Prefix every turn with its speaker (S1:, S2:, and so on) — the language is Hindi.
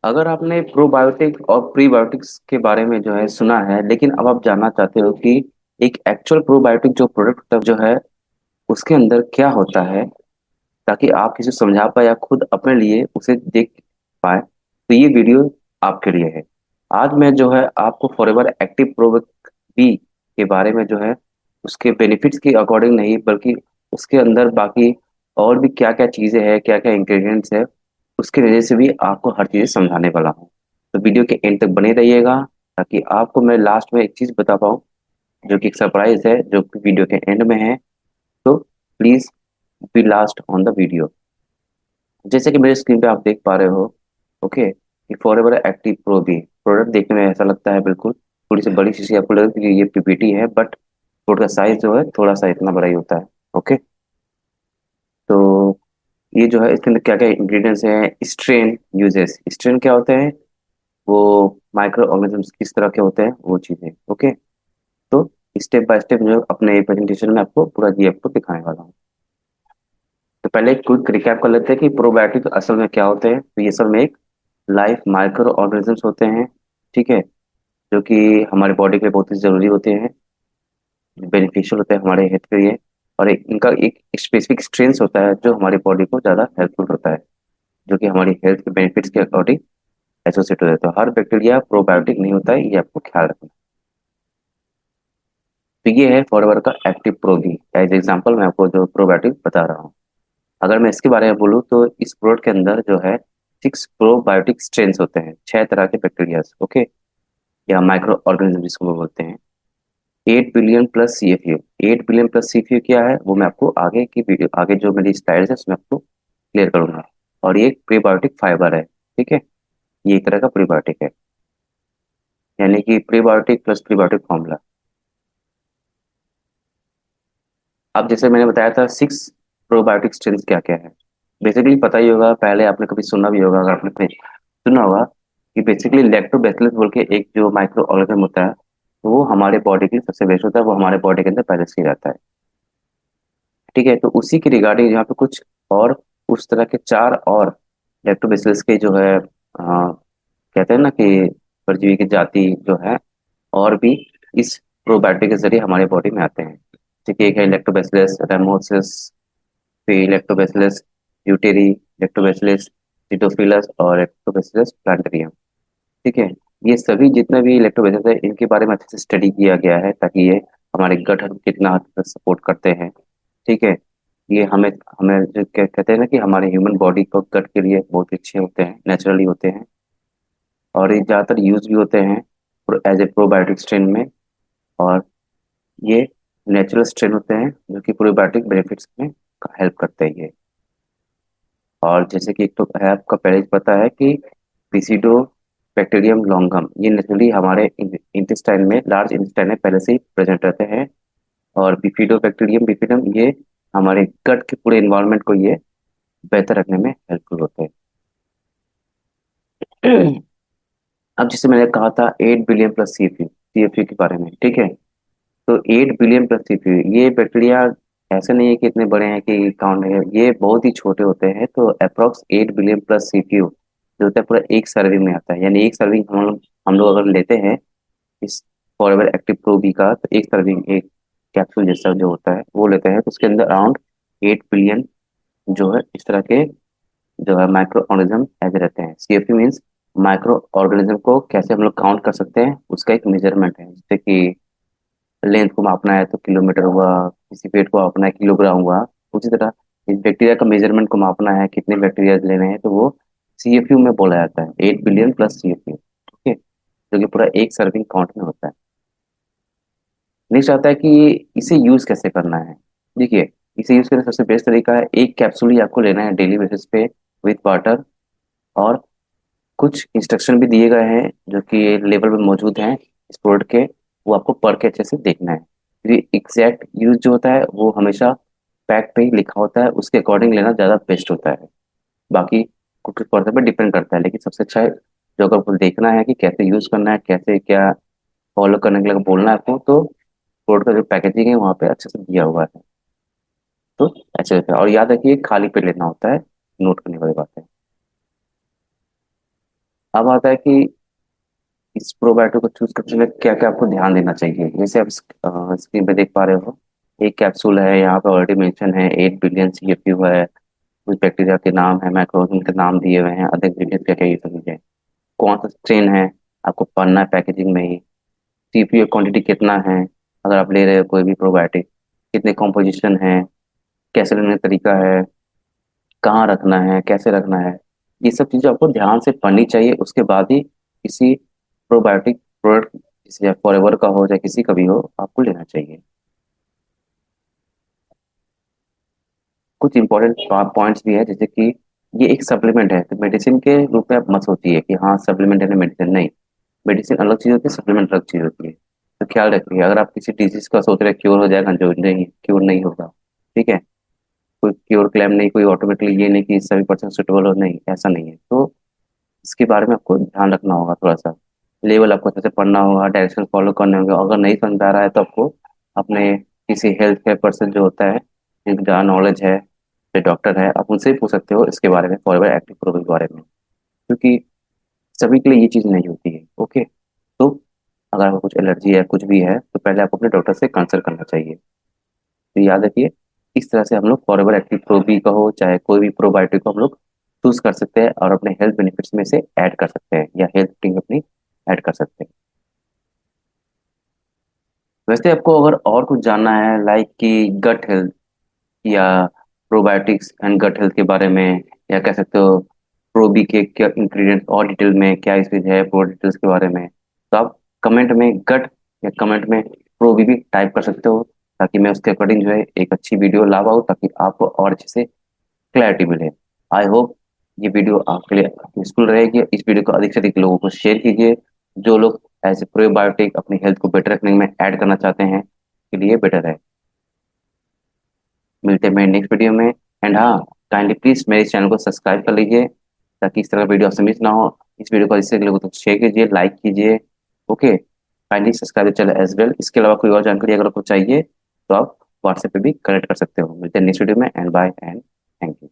S1: अगर आपने प्रोबायोटिक और प्रीबायोटिक्स के बारे में जो है सुना है, लेकिन अब आप जानना चाहते हो कि एक एक्चुअल प्रोबायोटिक जो प्रोडक्ट जो है उसके अंदर क्या होता है, ताकि आप किसी को समझा पाए या खुद अपने लिए उसे देख पाए, तो ये वीडियो आपके लिए है। आज मैं जो है आपको फॉरएवर एक्टिव प्रो बी के बारे में जो है उसके बेनिफिट्स के अकॉर्डिंग नहीं, बल्कि उसके अंदर बाकी और भी क्या क्या चीज़ें हैं, क्या क्या इंग्रेडिएंट्स है, उसके वजह से भी आपको हर चीज़ समझाने वाला हूँ। तो वीडियो के एंड तक बने रहिएगा, ताकि आपको मैं लास्ट में एक चीज़ बता पाऊँ, जो कि एक सरप्राइज है जो कि वीडियो के एंड में है। तो please be last on the video. जैसे कि मेरे स्क्रीन पे आप देख पा रहे हो, ओके, ये फॉरएवर एक्टिव प्रो भी प्रोडक्ट देखने में ऐसा लगता है, बिल्कुल थोड़ी सी बड़ी शीशी आपको लगेगी कि ये पीपीटी है, बट प्रोडक्ट का साइज जो है थोड़ा सा इतना बड़ा ही होता है। ओके, तो ये जो है इसके अंदर क्या क्या इंग्रेडिएंट्स हैं, स्ट्रेन यूजेस, स्ट्रेन क्या होते हैं, वो माइक्रो ऑर्गेनिज्म्स किस तरह के होते हैं, वो चीज़ें। ओके, तो स्टेप बाय स्टेप जो अपने प्रेजेंटेशन में आपको पूरा जी आपको दिखाने वाला हूँ। तो पहले एक क्विक रिकैप कर लेते हैं कि प्रोबायोटिक असल में क्या होते हैं। तो ये असल में एक लाइफ माइक्रो ऑर्गेनिजम्स होते हैं, ठीक है, जो कि हमारे बॉडी के लिए बहुत ही जरूरी होते हैं, बेनिफिशियल होते हैं हमारे हेल्थ के लिए। और इनका एक स्पेसिफिक स्ट्रेंथ होता है जो हमारी बॉडी को ज़्यादा हेल्पफुल होता है, जो कि हमारी हेल्थ के बेनिफिट्स के अकॉर्डिंग एसोसिएट हो जाता है। तो हर बैक्टीरिया प्रोबायोटिक नहीं होता है, ये आपको ख्याल रखना। तो ये है फॉरएवर का एक्टिव प्रो भी, एज एग्जाम्पल मैं आपको जो प्रोबायोटिक बता रहा हूँ। अगर मैं इसके बारे में बोलूँ तो इस प्रोडक्ट के अंदर जो है 6 प्रोबायोटिक स्ट्रेन्स होते हैं, 6 तरह के बैक्टीरिया, ओके, या माइक्रो ऑर्गेनिज्म जिसको वो बोलते हैं। 8 billion plus CFU, 8 billion plus CFU क्या है वो मैं आपको आगे की वीडियो, आगे जो मेरी स्लाइड्स है उसमें आपको क्लियर करूंगा। और ये एक प्रीबायोटिक फाइबर है, ठीक है, ये एक तरह का प्रीबायोटिक है, यानी कि प्रीबायोटिक प्लस प्रीबायोटिक फॉर्मूला। अब जैसे मैंने बताया था 6 प्रोबायोटिक स्ट्रेन्स क्या क्या है, बेसिकली पता ही होगा, पहले आपने कभी सुना भी होगा, अगर आपने कहीं सुना होगा कि बेसिकली लैक्टोबैसिलस बोल के एक जो माइक्रो ऑर्गेनिज्म होता है, तो वो हमारे बॉडी के लिए सबसे बेस्ट होता है, वो हमारे बॉडी के अंदर पहले से ही रहता है। ठीक है, तो उसी के रिगार्डिंग यहाँ पे कुछ और उस तरह के 4 और लैक्टोबैसिलस के जो है कहते हैं ना कि परजीवी की जाति जो है, और भी इस प्रोबायोटिक के जरिए हमारे बॉडी में आते हैं। ठीक है, एक है लैक्टोबैसिलस रेमोसिस, फिर लैक्टोबैसिलस ड्यूटेरी, लैक्टोबैसिलस सिटोफिलस और लैक्टोबैसिलस प्लांटेरियम। ठीक है, ये सभी जितने भी लैक्टोबैसिलस है इनके बारे में अच्छे से स्टडी किया गया है, ताकि ये हमारे गठन को कितना हद तक सपोर्ट करते हैं। ठीक है, ये हमें हमें जो कहते हैं ना कि हमारे ह्यूमन बॉडी को गट के लिए बहुत अच्छे होते हैं, नेचुरली होते हैं, और ये ज़्यादातर यूज भी होते हैं एज ए प्रोबायोटिक स्ट्रेन में। और ये नेचुरल स्ट्रेन होते हैं जो कि प्रोबायोटिक बेनिफिट्स में हेल्प करते हैं ये। और जैसे कि एक तो है आपका पहले ही पता है कि पिसिडो बैक्टीरियम लॉन्गम, ये नेचुरली हमारे इंटेस्टाइन में, लार्ज इंटेस्टाइन में पहले से ही प्रेजेंट रहते हैं। और बिफिडो बैक्टीरियम बिफिडम, ये हमारे गट के पूरे इन्वायरमेंट को ये बेहतर रखने में हेल्पफुल होते हैं। अब जैसे मैंने कहा था 8 बिलियन प्लस CFU के बारे में, ठीक है, तो 8 बिलियन प्लस CFU, ये बैक्टीरिया ऐसे नहीं है कि इतने बड़े हैं कि काउंट नहीं है, ये बहुत ही छोटे होते हैं। तो अप्रोक्स 8 बिलियन प्लस CFU जो होता है पूरा एक सर्विंग में आता है, यानी एक सर्विंग हम लोग अगर लेते हैं इस फॉरएवर एक्टिव प्रो बी का, तो एक सर्विंग, एक कैप्सूल जैसा जो होता है वो लेते हैं, तो उसके अंदर अराउंड 8 बिलियन जो है इस तरह के जो है माइक्रो ऑर्गेनिज्म ऐसे रहते हैं। CFU मीन्स माइक्रो ऑर्गेनिज्म को कैसे हम लोग काउंट कर सकते हैं, उसका एक मेजरमेंट है। जैसे कि लेंथ को मापना है तो किलोमीटर हुआ, किसी पेट को मापना है किलोग्राम हुआ, उसी तरह इस बैक्टीरिया का मेजरमेंट को मापना है कितने बैक्टीरिया लेने हैं, तो वो CFU में बोला जाता है, 8 बिलियन प्लस CFU। ठीक है, जो कि पूरा एक सर्विंग काउंट में होता है। नेक्स्ट आता है कि इसे यूज कैसे करना है। देखिए, इसे यूज करने का सबसे बेस्ट तरीका है, एक कैप्सूल ही आपको लेना है डेली बेसिस पे विथ वाटर। और कुछ इंस्ट्रक्शन भी दिए गए हैं जो कि लेबल में मौजूद हैं इस प्रोडक्ट के, वो आपको पढ़ के अच्छे से देखना है, क्योंकि एग्जैक्ट यूज जो होता है वो हमेशा पैक पे ही लिखा होता है, उसके अकॉर्डिंग लेना ज़्यादा बेस्ट होता है। बाकी कुछ पर्सन पे डिपेंड करता है, लेकिन सबसे अच्छा है जो अगर आपको देखना है कि कैसे यूज करना है, कैसे क्या फॉलो करने के लिए बोलना है आपको, तो प्रोडक्ट का जो पैकेजिंग है वहाँ पे अच्छे से दिया हुआ है। तो अच्छे से, और याद रखिए खाली पे लेना होता है, नोट करने वाली बात है। अब आता है कि इस प्रोबायोटिक को चूज करने में क्या क्या आपको ध्यान देना चाहिए। जैसे आप स्क्रीन पे देख पा रहे हो, एक कैप्सूल है, यहाँ पे ऑलरेडी मेंशन है 8 बिलियन CFU है, कुछ बैक्टीरिया के नाम है, माइक्रोऑर्गेनिज्म के नाम दिए हुए हैं, अदर इंग्रेडिएंट क्या क्या ये सब चीजें, कौन सा स्ट्रेन है, आपको पढ़ना है पैकेजिंग में ही, सीपीयू क्वांटिटी कितना है, अगर आप ले रहे हो कोई भी प्रोबायोटिक, कितने कॉम्पोजिशन है, कैसे लेने का तरीका है, कहाँ रखना है, कैसे रखना है, ये सब चीज़ें आपको ध्यान से पढ़नी चाहिए। उसके बाद ही किसी प्रोबायोटिक प्रोडक्ट, जैसे फॉरएवर का हो चाहे किसी का भी हो, आपको लेना चाहिए। कुछ इंपॉर्टेंट पॉइंट्स भी है, जैसे कि ये एक सप्लीमेंट है, तो मेडिसिन के रूप में आप मत सोचिए कि हाँ सप्लीमेंट है मेडिसिन नहीं। मेडिसिन अलग चीज़ होती है, सप्लीमेंट अलग चीज़ होती है। तो ख्याल रखिए, अगर आप किसी डिजीज का सोच रहे हैं क्योर हो जाएगा, जो नहीं, क्योर नहीं होगा। ठीक है, कोई क्योर क्लेम नहीं, कोई ऑटोमेटिकली ये नहीं कि सभी पर्सन सुटेबल हो, नहीं ऐसा नहीं है। तो इसके बारे में आपको ध्यान रखना होगा, थोड़ा सा लेवल आपको अच्छे से पढ़ना होगा, डायरेक्शन फॉलो करने होंगे। अगर नहीं समझ आ रहा है तो आपको अपने किसी हेल्थ केयर पर्सन जो होता है, जिनका ज़्यादा नॉलेज है, जो डॉक्टर है, आप उनसे ही पूछ सकते हो इसके बारे में, फॉरएवर एक्टिव प्रो के बारे में, क्योंकि सभी के लिए ये चीज़ नहीं होती है। ओके, तो अगर आपको कुछ एलर्जी है, कुछ भी है, तो पहले आपको अपने डॉक्टर से कंसल्ट करना चाहिए। तो याद रखिए, इस तरह से हम लोग फॉरएवर एक्टिव प्रो भी का हो चाहे कोई भी प्रोबायोटिक को हम लोग चूज कर सकते हैं और अपने हेल्थ बेनिफिट्स में से ऐड कर सकते हैं, या हेल्थ टिंग अपनी ऐड कर सकते हैं। वैसे आपको अगर और कुछ जानना है, लाइक कि गट हेल्थ या प्रोबायोटिक्स एंड गट हेल्थ के बारे में, या कह सकते हो प्रोबी के क्या इंग्रेडिएंट्स और डिटेल में क्या चीज़ है, प्रो डिटेल्स के बारे में, तो आप कमेंट में गट या कमेंट में प्रोबी भी टाइप कर सकते हो, ताकि मैं उसके अकॉर्डिंग जो है एक अच्छी वीडियो ला पाऊँ, ताकि आपको और अच्छे से क्लैरिटी मिले। आई होप ये वीडियो आपके लिए यूजफुल रहेगी। इस वीडियो को अधिक से अधिक लोगों को शेयर कीजिए, जो लोग ऐसे प्रोबायोटिक अपनी हेल्थ को बेटर रखने में ऐड करना चाहते हैं, के लिए बेटर है। मिलते हैं मेरे नेक्स्ट वीडियो में। एंड हाँ, काइंडली प्लीज मेरे चैनल को सब्सक्राइब कर लीजिए, ताकि इस तरह का वीडियो आपसे मिस ना हो। इस वीडियो को इससे लोगों तक शेयर कीजिए, लाइक कीजिए। Okay, kindly subscribe channel as well. इसके अलावा कोई और जानकारी अगर आपको चाहिए तो आप व्हाट्सएप पे भी कनेक्ट कर सकते हो। मिलते हैं नेक्स्ट वीडियो में, and bye and thank you.